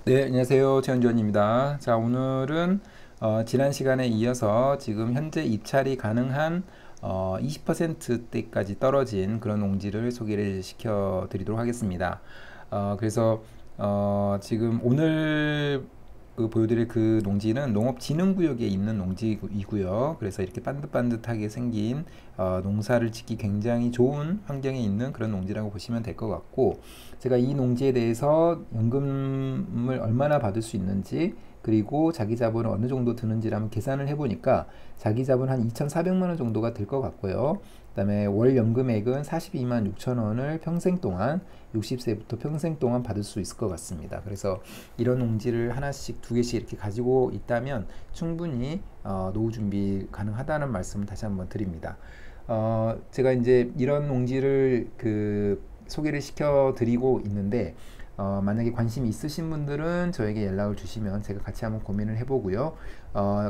네, 안녕하세요. 최현주원입니다. 자, 오늘은 지난 시간에 이어서 지금 현재 입찰이 가능한 20%대까지 떨어진 그런 농지를 소개를 시켜 드리도록 하겠습니다. 그래서 지금 오늘 보여드릴 그 농지는 농업진흥구역에 있는 농지이고요. 그래서 이렇게 반듯반듯하게 생긴 농사를 짓기 굉장히 좋은 환경에 있는 그런 농지라고 보시면 될 것 같고, 제가 이 농지에 대해서 연금을 얼마나 받을 수 있는지, 그리고 자기 자본은 어느 정도 드는지를 한번 계산을 해보니까 자기 자본 한 2,400만 원 정도가 될 것 같고요. 그 다음에 월 연금액은 42만 6천 원을 평생 동안, 60세부터 평생 동안 받을 수 있을 것 같습니다. 그래서 이런 농지를 하나씩 두 개씩 이렇게 가지고 있다면 충분히 노후 준비 가능하다는 말씀을 다시 한번 드립니다. 제가 이제 이런 농지를 소개를 시켜 드리고 있는데, 만약에 관심이 있으신 분들은 저에게 연락을 주시면 제가 같이 한번 고민을 해보고요.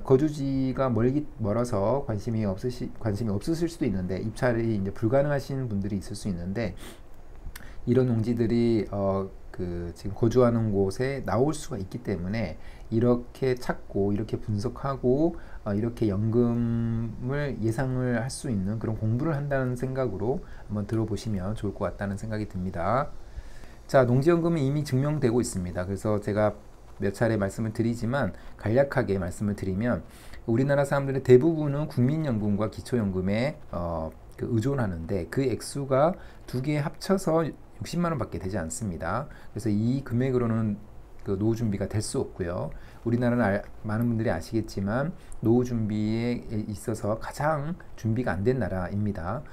거주지가 멀어서 관심이 없으실 수도 있는데, 입찰이 이제 불가능하신 분들이 있을 수 있는데, 이런 농지들이 지금 거주하는 곳에 나올 수가 있기 때문에 이렇게 찾고 이렇게 분석하고 이렇게 연금을 예상을 할 수 있는 그런 공부를 한다는 생각으로 한번 들어보시면 좋을 것 같다는 생각이 듭니다. 자, 농지연금은 이미 증명되고 있습니다. 그래서 제가 몇 차례 말씀을 드리지만 간략하게 말씀을 드리면, 우리나라 사람들의 대부분은 국민연금과 기초연금에 의존하는데, 그 액수가 두 개 합쳐서 60만 원 밖에 되지 않습니다. 그래서 이 금액으로는 노후 준비가 될 수 없고요. 우리나라는 많은 분들이 아시겠지만 노후 준비에 있어서 가장 준비가 안 된 나라입니다.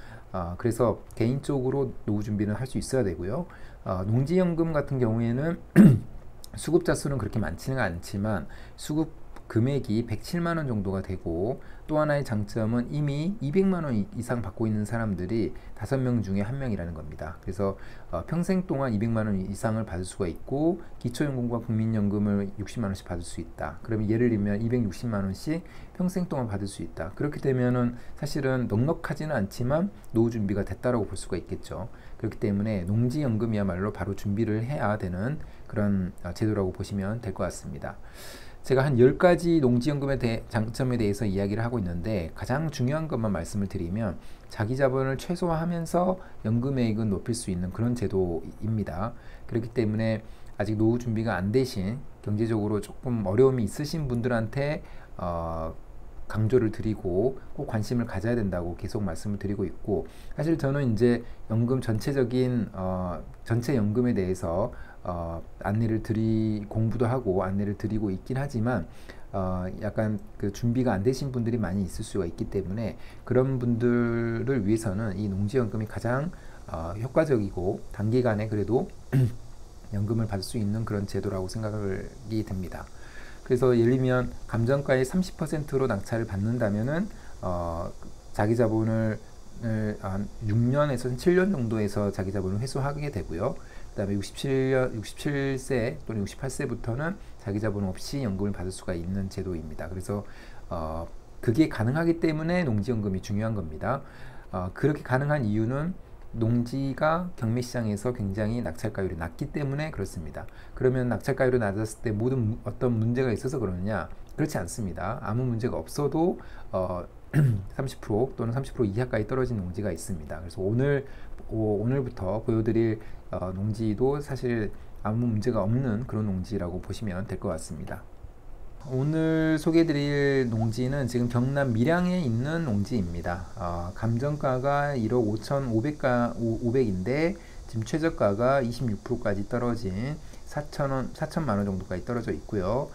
그래서 개인적으로 노후 준비는 할 수 있어야 되고요. 농지연금 같은 경우에는 수급자 수는 그렇게 많지는 않지만 수급 금액이 107만 원 정도가 되고, 또 하나의 장점은 이미 200만 원 이상 받고 있는 사람들이 5명 중에 1명이라는 겁니다. 그래서 평생 동안 200만 원 이상을 받을 수가 있고, 기초연금과 국민연금을 60만 원씩 받을 수 있다. 그러면 예를 들면 260만 원씩 평생 동안 받을 수 있다. 그렇게 되면은 사실은 넉넉하지는 않지만 노후 준비가 됐다라고 볼 수가 있겠죠. 그렇기 때문에 농지연금이야말로 바로 준비를 해야 되는 그런 제도라고 보시면 될 것 같습니다. 제가 한 10가지 농지연금의 장점에 대해서 이야기를 하고 있는데, 가장 중요한 것만 말씀을 드리면 자기 자본을 최소화하면서 연금액은 높일 수 있는 그런 제도입니다. 그렇기 때문에 아직 노후 준비가 안 되신, 경제적으로 조금 어려움이 있으신 분들한테 강조를 드리고 꼭 관심을 가져야 된다고 계속 말씀을 드리고 있고, 사실 저는 이제 연금 전체적인 전체 연금에 대해서 공부도 하고 안내를 드리고 있긴 하지만, 약간 준비가 안 되신 분들이 많이 있을 수가 있기 때문에 그런 분들을 위해서는 이 농지연금이 가장 효과적이고 단기간에 그래도 연금을 받을 수 있는 그런 제도라고 생각이 됩니다. 그래서 예를 들면 감정가의 30%로 낙찰을 받는다면은 자기 자본을 한 6년에서 7년 정도에서 자기 자본을 회수하게 되고요. 그 다음에 67세 또는 68세부터는 자기 자본 없이 연금을 받을 수가 있는 제도입니다. 그래서 그게 가능하기 때문에 농지연금이 중요한 겁니다. 그렇게 가능한 이유는 농지가 경매시장에서 굉장히 낙찰가율이 낮기 때문에 그렇습니다. 그러면 낙찰가율이 낮았을 때 어떤 문제가 있어서 그러느냐? 그렇지 않습니다. 아무 문제가 없어도 30% 또는 30% 이하까지 떨어진 농지가 있습니다. 그래서 오늘부터 보여드릴 농지도 사실 아무 문제가 없는 그런 농지라고 보시면 될 것 같습니다. 오늘 소개해드릴 농지는 지금 경남 밀양에 있는 농지입니다. 감정가가 1억 5,500인데 지금 최저가가 26%까지 떨어진 4천만 원 정도까지 떨어져 있고요.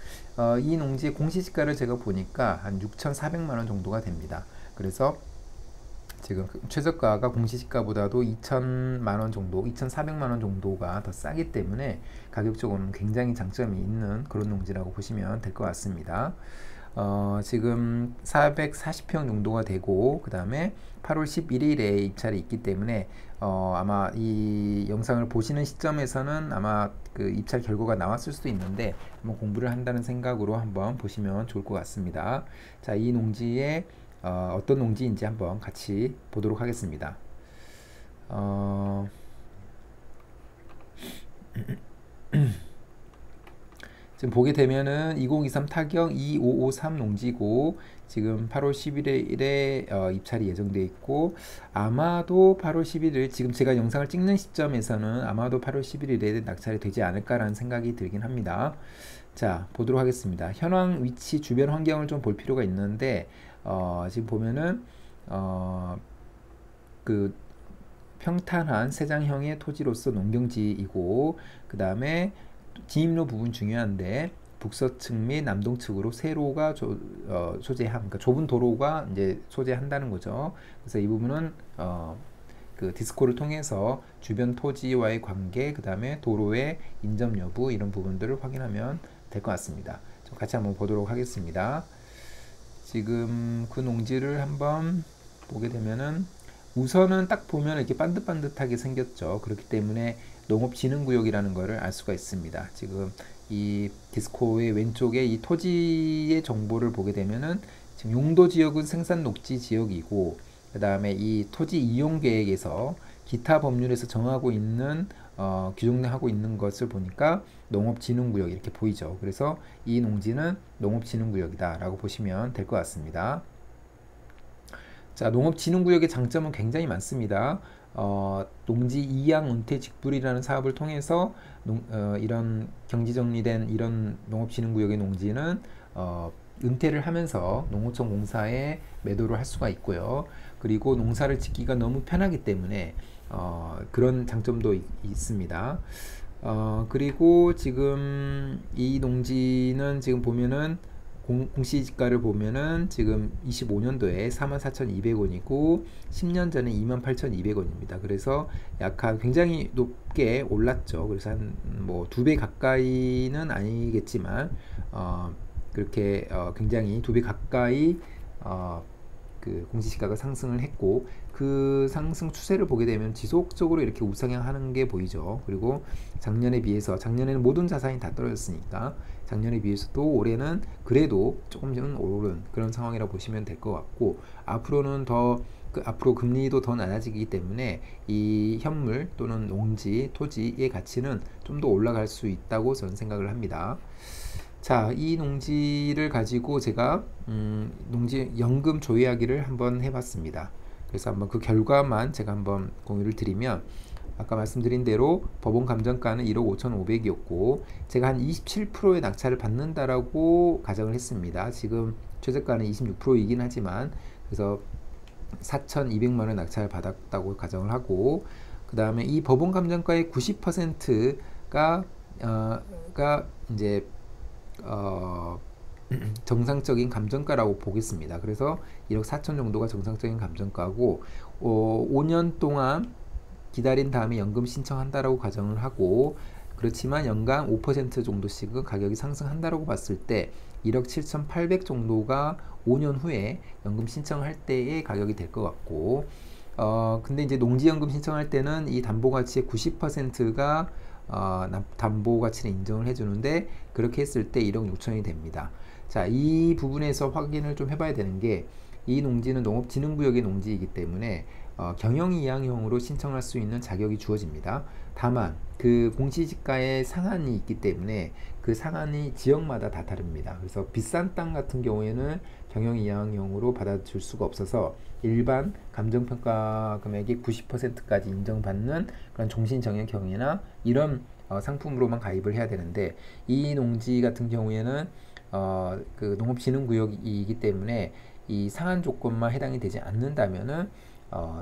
이 농지의 공시지가를 제가 보니까 한 6,400만 원 정도가 됩니다. 그래서 지금 최저가가 공시지가보다도 2천만 원 정도, 2,400만 원 정도가 더 싸기 때문에 가격적으로는 굉장히 장점이 있는 그런 농지라고 보시면 될 것 같습니다. 지금 440평 정도가 되고, 그 다음에 8월 11일에 입찰이 있기 때문에 아마 이 영상을 보시는 시점에서는 아마 그 입찰 결과가 나왔을 수도 있는데, 한번 공부를 한다는 생각으로 한번 보시면 좋을 것 같습니다. 자, 이 농지에 어떤 농지인지 한번 같이 보도록 하겠습니다. 지금 보게 되면은 2023 타경 2553 농지고 지금 8월 11일에 입찰이 예정돼 있고 아마도 8월 11일 지금 제가 영상을 찍는 시점에서는 아마도 8월 11일에 낙찰이 되지 않을까라는 생각이 들긴 합니다. 자, 보도록 하겠습니다. 현황 위치 주변 환경을 좀 볼 필요가 있는데 지금 보면은 그 평탄한 세장형의 토지로서 농경지이고 그 다음에 진입로 부분 중요한데 북서측 및 남동측으로 세로가 소재함, 그러니까 좁은 도로가 이제 소재한다는 거죠. 그래서 이 부분은 그 디스코를 통해서 주변 토지와의 관계, 그 다음에 도로의 인접 여부 이런 부분들을 확인하면 될 것 같습니다. 같이 한번 보도록 하겠습니다. 지금 그 농지를 한번 보게 되면은 우선은 딱 보면 이렇게 반듯반듯하게 생겼죠. 그렇기 때문에 농업진흥구역이라는 것을 알 수가 있습니다. 지금 이 디스코의 왼쪽에 이 토지의 정보를 보게 되면은 지금 용도지역은 생산녹지 지역이고 그 다음에 이 토지 이용계획에서 기타 법률에서 정하고 있는 규정하고 있는 것을 보니까 농업진흥구역 이렇게 보이죠. 그래서 이 농지는 농업진흥구역이다 라고 보시면 될 것 같습니다. 자, 농업진흥구역의 장점은 굉장히 많습니다. 농지 이양 은퇴 직불이라는 사업을 통해서 이런 경지정리된 이런 농업진흥구역의 농지는 은퇴를 하면서 농어촌 공사에 매도를 할 수가 있고요. 그리고 농사를 짓기가 너무 편하기 때문에 그런 장점도 있습니다. 그리고 지금 이 농지는 지금 보면은 공시지가를 보면은 지금 25년도에 44,200원이고 10년 전에 28,200원입니다. 그래서 약간 굉장히 높게 올랐죠. 그래서 한 뭐 2배 가까이는 아니겠지만 그렇게 굉장히 2배 가까이 그 공시지가가 상승을 했고 그 상승 추세를 보게 되면 지속적으로 이렇게 우상향하는 게 보이죠. 그리고 작년에 비해서 작년에는 모든 자산이 다 떨어졌으니까 작년에 비해서도 올해는 그래도 조금씩은 오른 그런 상황이라고 보시면 될 것 같고 앞으로는 더 앞으로 금리도 더 낮아지기 때문에 이 현물 또는 농지, 토지의 가치는 좀 더 올라갈 수 있다고 저는 생각을 합니다. 자, 이 농지를 가지고 제가 농지 연금 조회하기를 한번 해봤습니다. 그래서 한번 그 결과만 제가 한번 공유를 드리면 아까 말씀드린 대로 법원 감정가는 1억 5,500이었고 제가 한 27%의 낙찰을 받는다라고 가정을 했습니다. 지금 최저가는 26%이긴 하지만 그래서 4,200만원 낙찰을 받았다고 가정을 하고 그 다음에 이 법원 감정가의 90%가 이제 정상적인 감정가라고 보겠습니다. 그래서 1억 4천 정도가 정상적인 감정가고 5년 동안 기다린 다음에 연금 신청한다라고 가정을 하고 그렇지만 연간 5% 정도씩은 가격이 상승한다라고 봤을 때 1억 7,800 정도가 5년 후에 연금 신청할 때의 가격이 될 것 같고 근데 이제 농지연금 신청할 때는 이 담보가치의 90%가 담보가치를 인정을 해주는데 그렇게 했을 때 1억 6천이 됩니다. 자, 이 부분에서 확인을 좀 해봐야 되는 게 이 농지는 농업진흥구역의 농지이기 때문에 경영이양형으로 신청할 수 있는 자격이 주어집니다. 다만 그 공시지가에 상한이 있기 때문에 그 상한이 지역마다 다 다릅니다. 그래서 비싼 땅 같은 경우에는 경영이양형으로 받아줄 수가 없어서 일반 감정평가 금액이 90%까지 인정받는 그런 종신정액형이나 이런 상품으로만 가입을 해야 되는데 이 농지 같은 경우에는 그 농업진흥구역이기 때문에 이 상한 조건만 해당이 되지 않는다면은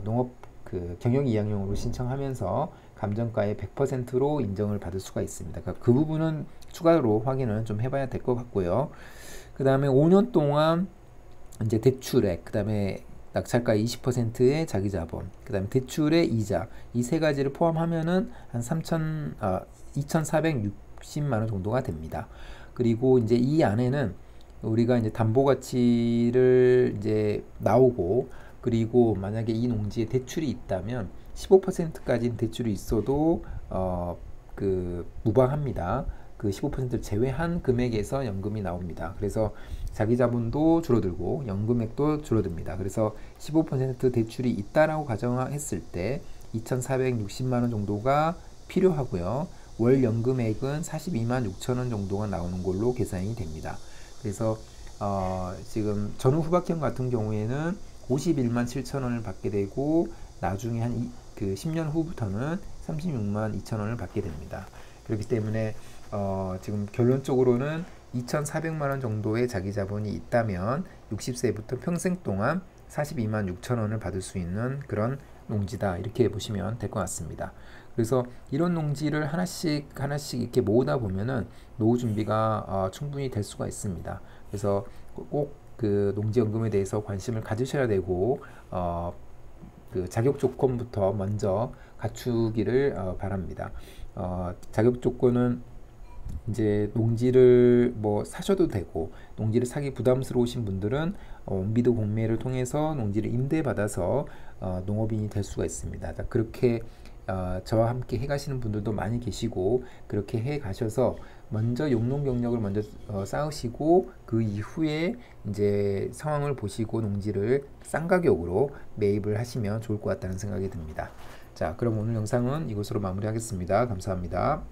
농업 그 경영이양형으로 신청하면서 감정가의 100%로 인정을 받을 수가 있습니다. 그러니까 그 부분은 추가로 확인을 좀 해봐야 될 것 같고요. 그 다음에 5년 동안 이제 대출액, 그 다음에 낙찰가의 20%의 자기자본, 그 다음에 대출의 이자 이 세 가지를 포함하면은 한 2,460만 원 정도가 됩니다. 그리고 이제 이 안에는 우리가 이제 담보가치를 이제 나오고 그리고 만약에 이 농지에 대출이 있다면 15%까지 대출이 있어도 그 무방합니다. 그 15%를 제외한 금액에서 연금이 나옵니다. 그래서 자기 자본도 줄어들고 연금액도 줄어듭니다. 그래서 15% 대출이 있다라고 가정했을 때 2,460만 원 정도가 필요하고요. 월 연금액은 42만 6천 원 정도가 나오는 걸로 계산이 됩니다. 그래서 지금 전후 후박형 같은 경우에는 51만 7천 원을 받게 되고 나중에 한 10년 후부터는 36만 2천 원을 받게 됩니다. 그렇기 때문에 지금 결론적으로는 2,400만 원 정도의 자기 자본이 있다면 60세부터 평생 동안 42만 6천 원을 받을 수 있는 그런 농지다, 이렇게 보시면 될 것 같습니다. 그래서 이런 농지를 하나씩 이렇게 모으다 보면은 노후 준비가 충분히 될 수가 있습니다. 그래서 꼭 그 농지연금에 대해서 관심을 가지셔야 되고 그 자격 조건부터 먼저 갖추기를 바랍니다. 자격 조건은 이제 농지를 뭐 사셔도 되고, 농지를 사기 부담스러우신 분들은 원비도 공매를 통해서 농지를 임대받아서 농업인이 될 수가 있습니다. 그렇게 저와 함께 해 가시는 분들도 많이 계시고, 그렇게 해 가셔서 먼저 용농 경력을 먼저 쌓으시고, 그 이후에 이제 상황을 보시고 농지를 싼 가격으로 매입을 하시면 좋을 것 같다는 생각이 듭니다. 자, 그럼 오늘 영상은 이것으로 마무리하겠습니다. 감사합니다.